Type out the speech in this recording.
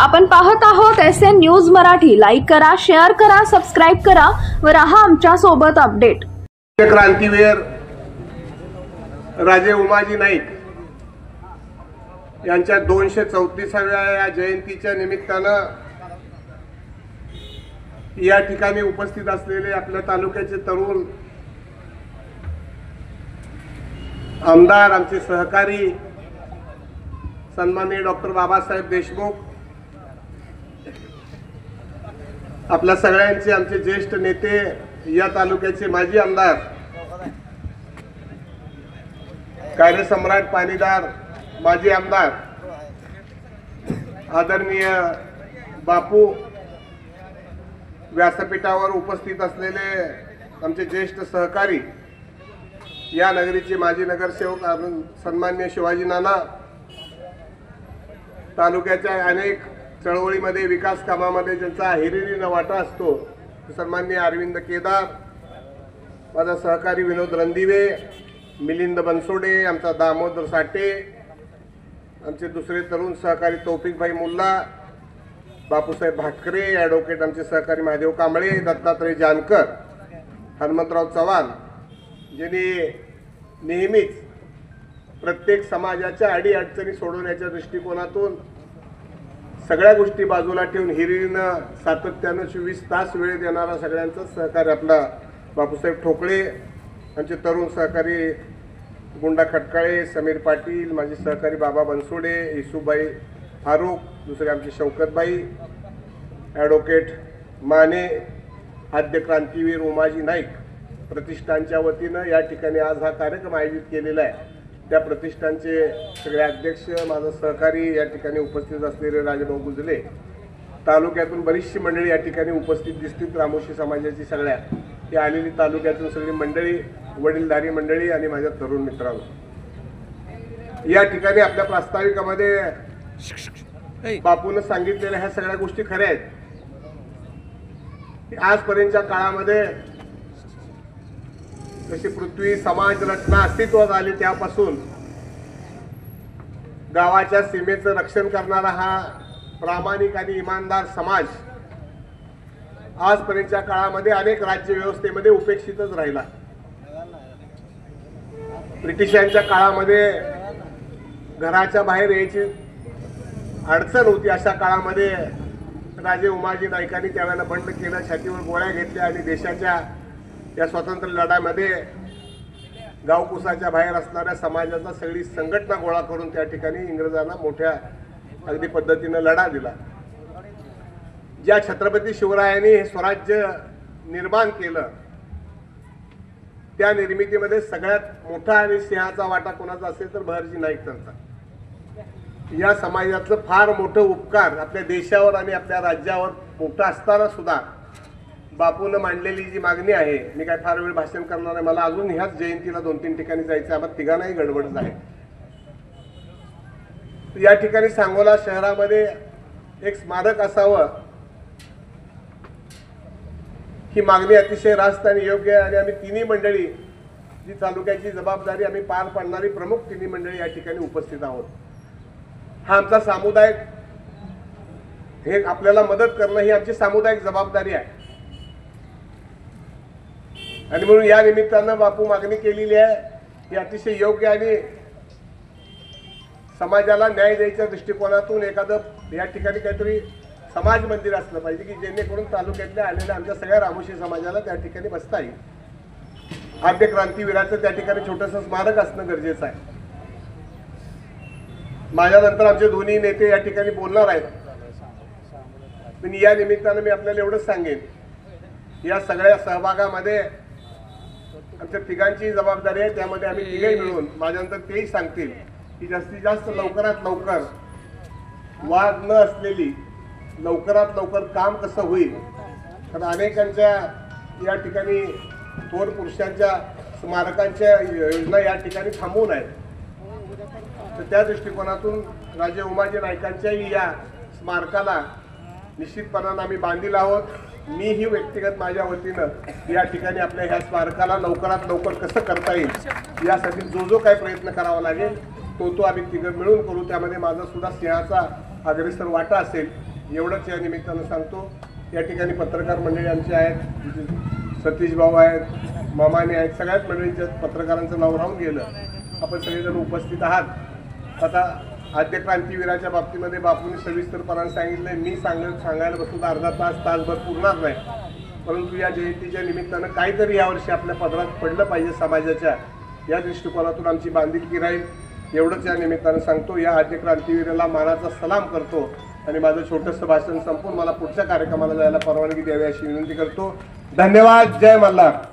आपण पाहत आहोत SN न्यूज मराठी। लाईक करा, शेअर करा, सबस्क्राइब करा व रहा आमच्या सोबत अपडेट। क्रांतीवीर राजे उमाजी नाईक यांच्या 234व्या या जयंतीच्या निमित्तानं या ठिकाणी उपस्थित असलेले आपल्या तालुक्याचे तरुण आमदार, आमचे सहकारी सन्माननीय डॉक्टर बाबासाहेब देशमुख, आपल्या सगळ्यांचे आमचे ज्येष्ठ नेते, या तालुक्याचे माजी आमदार, कार्यसम्राट पाणीदार माजी आमदार आदरणीय बापू, व्यासपीठावर उपस्थित असलेले आमचे ज्येष्ठ सहकारी, या नगरीचे माजी नगरसेवक सन्माननीय शिवाजी नाना, तालुक्याच्या अनेक चळवळीमध्ये, विकास कामामध्ये ज्यांचा हिरिरीने वाटा असतो, सन्माननीय अरविंद केदार, माझा सहकारी विनोद रणदिवे, मिलिंद बनसोडे, आमचा दामोदर साठे, आमचे दुसरे तरुण सहकारी तौफिक भाई मुल्ला, बापूसाहेब भाटकरे, ॲडव्होकेट आमचे सहकारी महादेव कांबळे, दत्तात्रय जानकर, हनुमंतराव चव्हाण, ज्यांनी नेहमीच प्रत्येक समाजाच्या अडीअडचणी सोडवण्याच्या दृष्टिकोनातून सगळ्या गोष्टी बाजूला ठेवून हिरिरीनं सातत्यानं 24 तास वेळ देणारा सगळ्यांचा सहकारी आपला बापूसाहेब ठोकळे, आमचे तरुण सहकारी गुंडा खटकाळे, समीर पाटील, माझे सहकारी बाबा बनसोडे, येसूबाई फारूक, दुसरे आमचे शौकतबाई, ॲडव्होकेट माने, आद्य क्रांतीवीर उमाजी नाईक प्रतिष्ठानच्या वतीनं या ठिकाणी आज हा कार्यक्रम आयोजित केलेला आहे। त्या प्रतिष्ठानचे सगळे अध्यक्ष, माझा सहकारी, या ठिकाणी उपस्थित असलेले राजेभाऊ गुजले, तालुक्यातून बरीचशी मंडळी या ठिकाणी उपस्थित दिसतील, रामोशी समाजाची सगळ्या ही आलेली तालुक्यातून सगळी मंडळी, वडीलधारी मंडळी आणि माझ्या तरुण मित्रांनो, या ठिकाणी आपल्या प्रास्ताविकामध्ये बापूनं सांगितलेल्या ह्या सगळ्या गोष्टी खऱ्या आहेत। आजपर्यंतच्या काळामध्ये जशी पृथ्वी समाज रचना अस्तित्वात आली त्यापासून गावाच्या सीमेचं रक्षण करणारा हा प्रामाणिक आणि इमानदार समाज आजपर्यंतच्या काळामध्ये अनेक राज्य व्यवस्थेमध्ये उपेक्षितच राहिला। ब्रिटिशांच्या काळामध्ये घराच्या बाहेर यायची अडचण होती, अशा काळामध्ये राजे उमाजी नाईकांनी त्यावेळेला बंड केलं, छातीवर गोळ्या घेतल्या आणि देशाच्या या स्वातंत्र्य लढ्यामध्ये गावकुसाच्या बाहेर असणाऱ्या समाजाचा सगळी संघटना गोळा करून त्या ठिकाणी इंग्रजांना मोठ्या अगदी पद्धतीनं लढा दिला। ज्या छत्रपती शिवरायांनी हे स्वराज्य निर्माण केलं, त्या निर्मितीमध्ये सगळ्यात मोठा आणि सिंहाचा वाटा कोणाचा असेल तर बहरजी नाईकांचा। या समाजाचं फार मोठं उपकार आपल्या देशावर आणि आपल्या राज्यावर मोठं असताना सुद्धा बापूनं मांडलेली जी मागणी आहे, मी काय फार वेळ भाषण करणार नाही, मला अजून ह्याच जयंतीला 2-3 ठिकाणी जायचं, आम्हाला तिघांनाही गडबडच आहे। या ठिकाणी सांगोला शहरामध्ये एक स्मारक असावं ही मागणी अतिशय रास्त आणि योग्य आहे आणि आम्ही तिन्ही मंडळी, जी तालुक्याची जबाबदारी आम्ही पार पाडणारी प्रमुख तिन्ही मंडळी या ठिकाणी उपस्थित आहोत। हा आमचा सामुदायिक, हे आपल्याला मदत करणं ही आमची सामुदायिक जबाबदारी आहे आणि म्हणून या निमित्तानं बापू मागणी केलेली आहे ही अतिशय योग्य आणि समाजाला न्याय द्यायच्या दृष्टिकोनातून एखादं या ठिकाणी काहीतरी समाज मंदिर असलं पाहिजे की जेणेकरून तालुक्यातल्या आलेल्या आमच्या सगळ्या रामोशी समाजाला त्या ठिकाणी बसता येईल। आद्य क्रांतीवीराचं त्या ठिकाणी छोटंसं स्मारक असणं गरजेचं आहे। माझ्यानंतर आमचे दोन्ही नेते या ठिकाणी बोलणार आहेत, पण या निमित्तानं मी आपल्याला एवढंच सांगेन, या सगळ्या सहभागामध्ये आमच्या तिघांची जबाबदारी आहे, त्यामध्ये आम्ही तिघेही मिळून, माझ्यानंतर तेही सांगतील की जास्तीत जास्त लवकरात लवकर वाद न असलेली लवकरात लवकर काम कसं होईल, कारण अनेकांच्या या ठिकाणी थोर पुरुषांच्या स्मारकांच्या योजना या ठिकाणी थांबवून आहेत, तर त्या दृष्टिकोनातून राजे उमाजी नाईकांच्याही या स्मारकाला निश्चितपणानं आम्ही बांधील आहोत। मीही व्यक्तिगत माझ्या वतीनं या ठिकाणी आपल्या ह्या स्मारकाला लवकरात लवकर कसं करता येईल यासाठी जो काही प्रयत्न करावा लागेल तो आम्ही तिघं मिळून करू। त्यामध्ये माझा सुद्धा सिंहाचा अग्रेसर वाटा असेल। एवढंच या निमित्तानं सांगतो. या ठिकाणी पत्रकार मंडळी आमची आहेत, सतीश भाऊ आहेत, मामाने आहेत, सगळ्याच मंडळींच्या पत्रकारांचं नाव राहून गेलं. आपण सगळेजण उपस्थित आहात. आता आद्य क्रांतीवीराच्या बाबतीमध्ये बापूंनी सविस्तरपणाने सांगितलंय. मी सांगायला बसलो तर अर्धा तासभर पुरणार नाही. परंतु या जयंतीच्या निमित्तानं काहीतरी यावर्षी आपल्या पदरात पडलं पाहिजे समाजाच्या, या दृष्टिकोनातून आमची बांधिलकी राहील. एवढंच या निमित्तानं सांगतो. या आद्य क्रांतीवीराला मानाचा सलाम करतो आणि माझं छोटंसं भाषण संपून मला पुढच्या कार्यक्रमाला जायला परवानगी द्यावी अशी विनंती करतो. धन्यवाद. जय मल्हार.